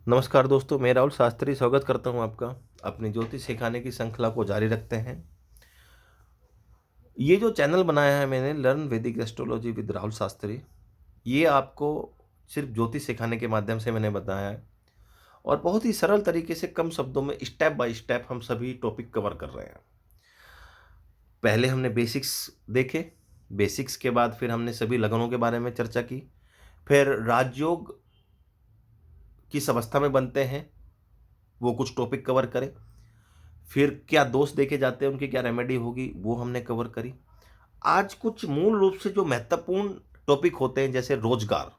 नमस्कार दोस्तों, मैं राहुल शास्त्री स्वागत करता हूं आपका। अपनी ज्योतिष सिखाने की श्रृंखला को जारी रखते हैं। ये जो चैनल बनाया है मैंने, लर्न वैदिक एस्ट्रोलॉजी विद राहुल शास्त्री, ये आपको सिर्फ ज्योतिष सिखाने के माध्यम से मैंने बताया है और बहुत ही सरल तरीके से कम शब्दों में स्टेप बाय स्टेप हम सभी टॉपिक कवर कर रहे हैं। पहले हमने बेसिक्स देखे, बेसिक्स के बाद फिर हमने सभी लगनों के बारे में चर्चा की, फिर राजयोग किस अवस्था में बनते हैं वो कुछ टॉपिक कवर करें, फिर क्या दोष देखे जाते हैं, उनकी क्या रेमेडी होगी वो हमने कवर करी। आज कुछ मूल रूप से जो महत्वपूर्ण टॉपिक होते हैं, जैसे रोजगार,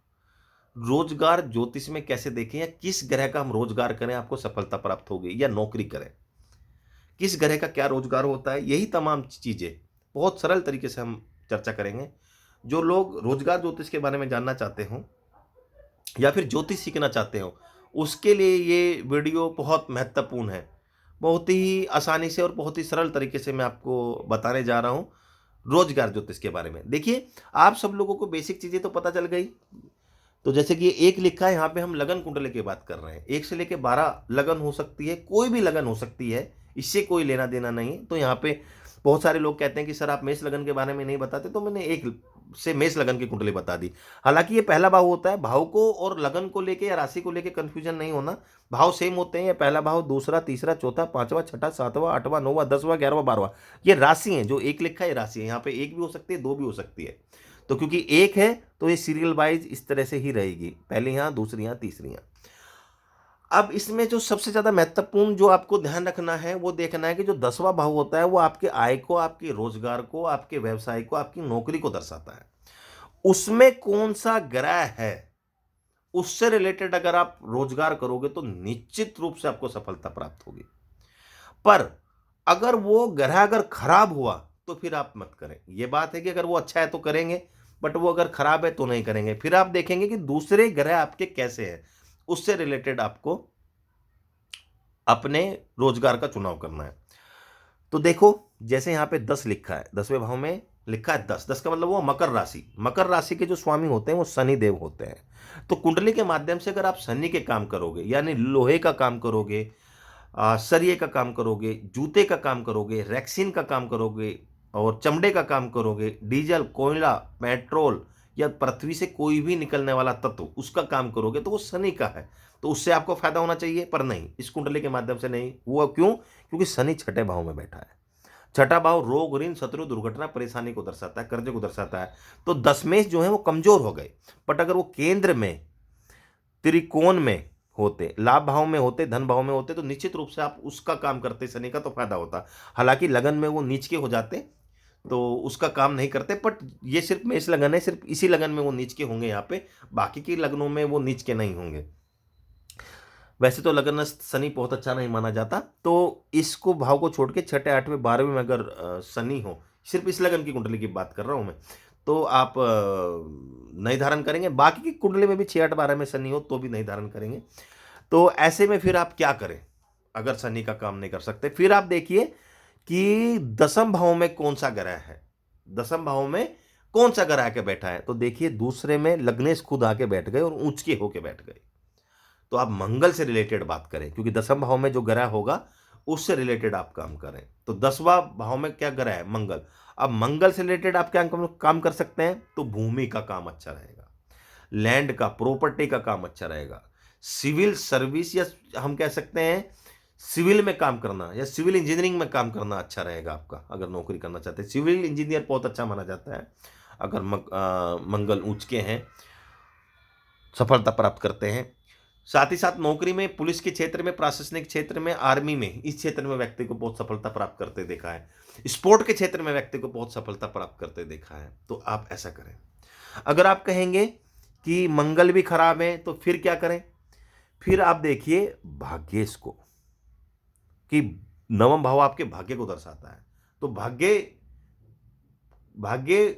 रोजगार ज्योतिष में कैसे देखें, या किस ग्रह का हम रोजगार करें आपको सफलता प्राप्त होगी, या नौकरी करें, किस ग्रह का क्या रोजगार होता है, यही तमाम चीजें बहुत सरल तरीके से हम चर्चा करेंगे। जो लोग रोजगार ज्योतिष के बारे में जानना चाहते हो या फिर ज्योतिष सीखना चाहते हो, उसके लिए ये वीडियो बहुत महत्वपूर्ण है। बहुत ही आसानी से और बहुत ही सरल तरीके से मैं आपको बताने जा रहा हूँ रोजगार ज्योतिष के बारे में। देखिए, आप सब लोगों को बेसिक चीजें तो पता चल गई। तो जैसे कि एक लिखा है यहाँ पे, हम लगन कुंडली की बात कर रहे हैं। 1 से लेकर 12 लगन हो सकती है, कोई भी लगन हो सकती है, इससे कोई लेना देना नहीं है। तो यहाँ पे बहुत सारे लोग कहते हैं कि सर आप मेष लगन के बारे में नहीं बताते, तो मैंने एक से मेष लगन की कुंडली बता दी। हालांकि ये पहला भाव होता है, भाव को और लगन को लेके या राशि को लेके कंफ्यूजन नहीं होना। भाव सेम होते हैं, ये पहला भाव, दूसरा, तीसरा, चौथा, पांचवा, छठा, सातवां, आठवां, नौवां, 10वां, 11वां, 12वां, ये राशि है। जो एक लिखा है राशि है, यहाँ पे एक भी हो सकती है, दो भी हो सकती है। तो क्योंकि एक है तो ये सीरियल वाइज इस तरह से ही रहेगी, पहली यहां, दूसरी यहां, तीसरी यहां। अब इसमें जो सबसे ज्यादा महत्वपूर्ण जो आपको ध्यान रखना है वो देखना है कि जो 10वां भाव होता है वो आपके आय को, आपके रोजगार को, आपके व्यवसाय को, आपकी नौकरी को दर्शाता है। उसमें कौन सा ग्रह है, उससे रिलेटेड अगर आप रोजगार करोगे तो निश्चित रूप से आपको सफलता प्राप्त होगी। पर अगर वो ग्रह अगर खराब हुआ तो फिर आप मत करें। ये बात है कि अगर वो अच्छा है तो करेंगे, बट वो अगर खराब है तो नहीं करेंगे। फिर आप देखेंगे कि दूसरे ग्रह आपके कैसे हैं, उससे रिलेटेड आपको अपने रोजगार का चुनाव करना है। तो देखो, जैसे यहां पे 10 लिखा है, 10वें भाव में लिखा है 10, 10 का मतलब वो मकर राशि, मकर राशि के जो स्वामी होते हैं वो शनि देव होते हैं। तो कुंडली के माध्यम से अगर आप शनि के काम करोगे, यानी लोहे का काम करोगे, सरिये का काम करोगे, जूते का काम करोगे, रैक्सीन का काम करोगे और चमड़े का काम करोगे, डीजल, कोयला, पेट्रोल या पृथ्वी से कोई भी निकलने वाला तत्व उसका काम करोगे, तो वो शनि का है। तो उससे आपको फायदा होना चाहिए, पर नहीं, इस कुंडली के माध्यम से नहीं हुआ। क्यों? क्योंकि शनि छठे भाव में बैठा है। छठा भाव रोग, ऋण, शत्रु, दुर्घटना, परेशानी को दर्शाता है, कर्ज को दर्शाता है। तो दशमेश जो है वो कमजोर हो गए। बट अगर वो केंद्र में, त्रिकोण में होते, लाभ भाव में होते, धन भाव में होते, तो निश्चित रूप से आप उसका काम करते, शनि का, तो फायदा होता। हालांकि लगन में वो नीच के हो जाते तो उसका काम नहीं करते, बट ये सिर्फ मेष लगन है, सिर्फ इसी लगन में वो नीच के होंगे यहाँ पे, बाकी की लगनों में वो नीच के नहीं होंगे। वैसे तो लगनस्थ शनि बहुत अच्छा नहीं माना जाता, तो इसको भाव को छोड़ के छठे, आठवें, 12वें में अगर शनि हो, सिर्फ इस लगन की कुंडली की बात कर रहा हूं मैं, तो आप नहीं धारण करेंगे। बाकी की कुंडली में भी 6, 8, 12 में शनि हो तो भी नहीं धारण करेंगे। तो ऐसे में फिर आप क्या करें? अगर शनि का काम नहीं कर सकते, फिर आप देखिए कि दसम भाव में कौन सा ग्रह है, दसम भाव में कौन सा ग्रह आके बैठा है। तो देखिए, दूसरे में लग्नेश खुद आके बैठ गए और ऊंच के होके बैठ गए। तो आप मंगल से रिलेटेड बात करें, क्योंकि दसम भाव में जो ग्रह होगा उससे रिलेटेड आप काम करें। तो 10वां भाव में क्या ग्रह है? मंगल। अब मंगल से रिलेटेड आप क्या काम कर सकते हैं? तो भूमि का काम अच्छा रहेगा, लैंड का, प्रॉपर्टी का काम अच्छा रहेगा, सिविल सर्विस, या हम कह सकते हैं सिविल में काम करना या सिविल इंजीनियरिंग में काम करना अच्छा रहेगा आपका। अगर नौकरी करना चाहते हैं, सिविल इंजीनियर बहुत अच्छा माना जाता है अगर मंगल ऊंच के हैं, सफलता प्राप्त करते हैं। साथ ही साथ नौकरी में, पुलिस के क्षेत्र में, प्रशासनिक क्षेत्र में, आर्मी में, इस क्षेत्र में व्यक्ति को बहुत सफलता प्राप्त करते देखा है। स्पोर्ट के क्षेत्र में व्यक्ति को बहुत सफलता प्राप्त करते देखा है। तो आप ऐसा करें। अगर आप कहेंगे कि मंगल भी खराब है तो फिर क्या करें? फिर आप देखिए भाग्येश को, कि नवम भाव आपके भाग्य को दर्शाता है। तो भाग्य, भाग्य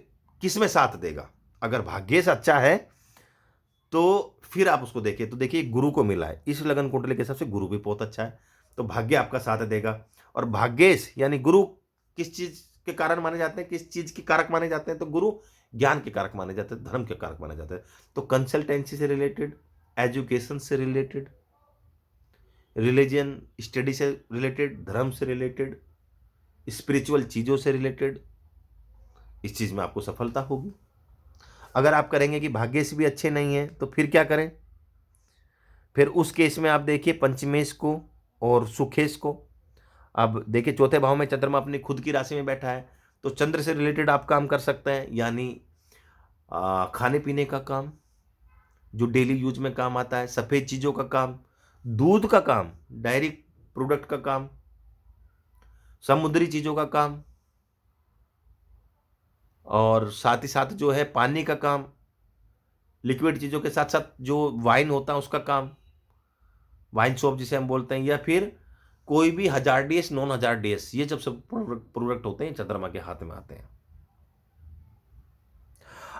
किस में साथ देगा? अगर भाग्येश अच्छा है तो फिर आप उसको देखिए। तो देखिए, गुरु को मिला है, इस लगन कुंडली के हिसाब से गुरु भी बहुत अच्छा है, तो भाग्य आपका साथ देगा। और भाग्येश यानी गुरु किस चीज के कारण माने जाते हैं, किस चीज के कारक माने जाते हैं? तो गुरु ज्ञान के कारक माने जाते हैं, धर्म के कारक माने जाते हैं। तो कंसल्टेंसी से रिलेटेड, एजुकेशन से रिलेटेड, रिलीजन स्टडी से रिलेटेड, धर्म से रिलेटेड, स्पिरिचुअल चीज़ों से रिलेटेड, इस चीज़ में आपको सफलता होगी। अगर आप करेंगे कि भाग्येश भी अच्छे नहीं हैं, तो फिर क्या करें? फिर उस केस में आप देखिए पंचमेश को और सुखेश को। अब देखिए चौथे भाव में चंद्रमा अपनी खुद की राशि में बैठा है, तो चंद्र से रिलेटेड आप काम कर सकते हैं, यानी खाने पीने का काम, जो डेली यूज में काम आता है, सफ़ेद चीज़ों का काम, दूध का काम, डायरी प्रोडक्ट का काम, समुद्री चीज़ों का काम, और साथ ही साथ जो है पानी का काम, लिक्विड चीज़ों के साथ साथ जो वाइन होता है उसका काम, वाइन शॉप जिसे हम बोलते हैं, या फिर कोई भी हजारडियस नॉन हजारडियस, ये जब सब प्रोडक्ट होते हैं चंद्रमा के हाथ में आते हैं।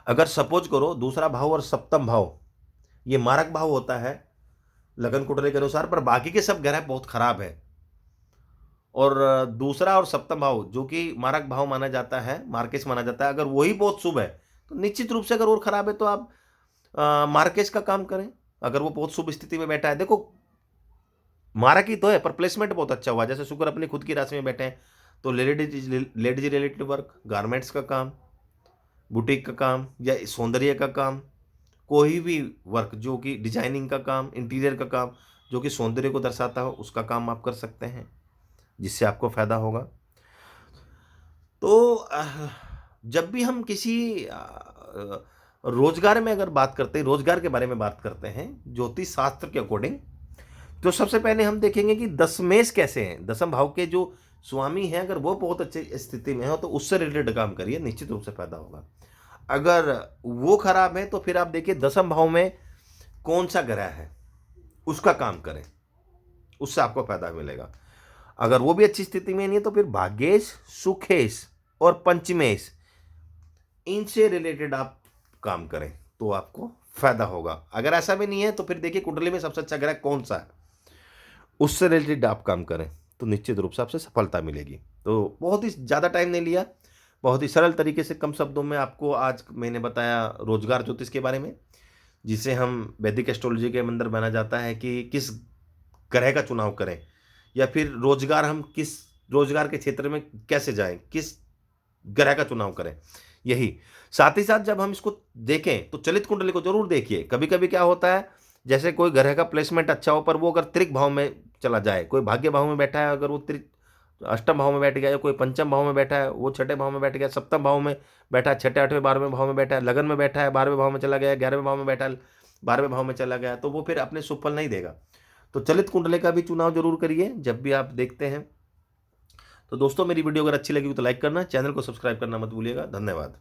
अगर सपोज करो दूसरा भाव और सप्तम भाव ये मारक भाव होता है लगन कुंडली के अनुसार, पर बाकी के सब ग्रह बहुत खराब है, और दूसरा और सप्तम भाव जो कि मारक भाव माना जाता है, मार्केश माना जाता है, अगर वही बहुत शुभ है तो निश्चित रूप से अगर और खराब है तो आप मार्केश का काम करें। अगर वो बहुत शुभ स्थिति में बैठा है, देखो मारक ही तो है पर प्लेसमेंट बहुत अच्छा हुआ, जैसे शुक्र अपनी खुद की राशि में बैठे हैं, तो लेडीज रिलेटेड वर्क, गारमेंट्स का काम, बुटीक का काम, या सौंदर्य का काम, कोई भी वर्क जो कि डिजाइनिंग का काम, इंटीरियर का काम जो कि सौंदर्य को दर्शाता हो, उसका काम आप कर सकते हैं, जिससे आपको फायदा होगा। तो जब भी हम किसी रोजगार में अगर बात करते हैं, रोजगार के बारे में बात करते हैं ज्योतिष शास्त्र के अकॉर्डिंग, तो सबसे पहले हम देखेंगे कि दशमेश कैसे हैं। दसम भाव के जो स्वामी हैं अगर वो बहुत अच्छी स्थिति में हो तो उससे रिलेटेड काम करिए, निश्चित रूप से फायदा होगा। अगर वो खराब है तो फिर आप देखिए दसम भाव में कौन सा ग्रह है उसका काम करें, उससे आपको फायदा मिलेगा। अगर वो भी अच्छी स्थिति में नहीं है तो फिर भाग्येश, सुखेश और पंचमेश, इनसे रिलेटेड आप काम करें तो आपको फायदा होगा। अगर ऐसा भी नहीं है तो फिर देखिए कुंडली में सबसे अच्छा ग्रह कौन सा है, उससे रिलेटेड आप काम करें तो निश्चित रूप से आपसे सफलता मिलेगी। तो बहुत ही ज़्यादा टाइम नहीं लिया, बहुत ही सरल तरीके से कम शब्दों में आपको आज मैंने बताया रोजगार ज्योतिष के बारे में, जिसे हम वैदिक एस्ट्रोलॉजी के अंदर माना जाता है कि किस ग्रह का चुनाव करें, या फिर रोजगार हम किस रोजगार के क्षेत्र में कैसे जाएं, किस ग्रह का चुनाव करें। यही साथ ही साथ जब हम इसको देखें तो चलित कुंडली को जरूर देखिए। कभी कभी क्या होता है, जैसे कोई ग्रह का प्लेसमेंट अच्छा हो पर वो अगर त्रिक भाव में चला जाए, कोई भाग्य भाव में बैठा है अगर वो त्रिक अष्टम भाव में बैठ गया, या कोई पंचम भाव में बैठा है वो छठे भाव में बैठ गया, सप्तम भाव में बैठा है, छठे आठवें 12वें भाव में बैठा है, लगन में बैठा है 12वें भाव में चला गया, 11वें भाव में बैठा है 12वें भाव में चला गया, तो वो फिर अपने सुफल नहीं देगा। तो चलित कुंडली का भी चुनाव जरूर करिए जब भी आप देखते हैं। तो दोस्तों मेरी वीडियो अगर अच्छी लगी हो तो लाइक करना, चैनल को सब्सक्राइब करना मत भूलिएगा। धन्यवाद।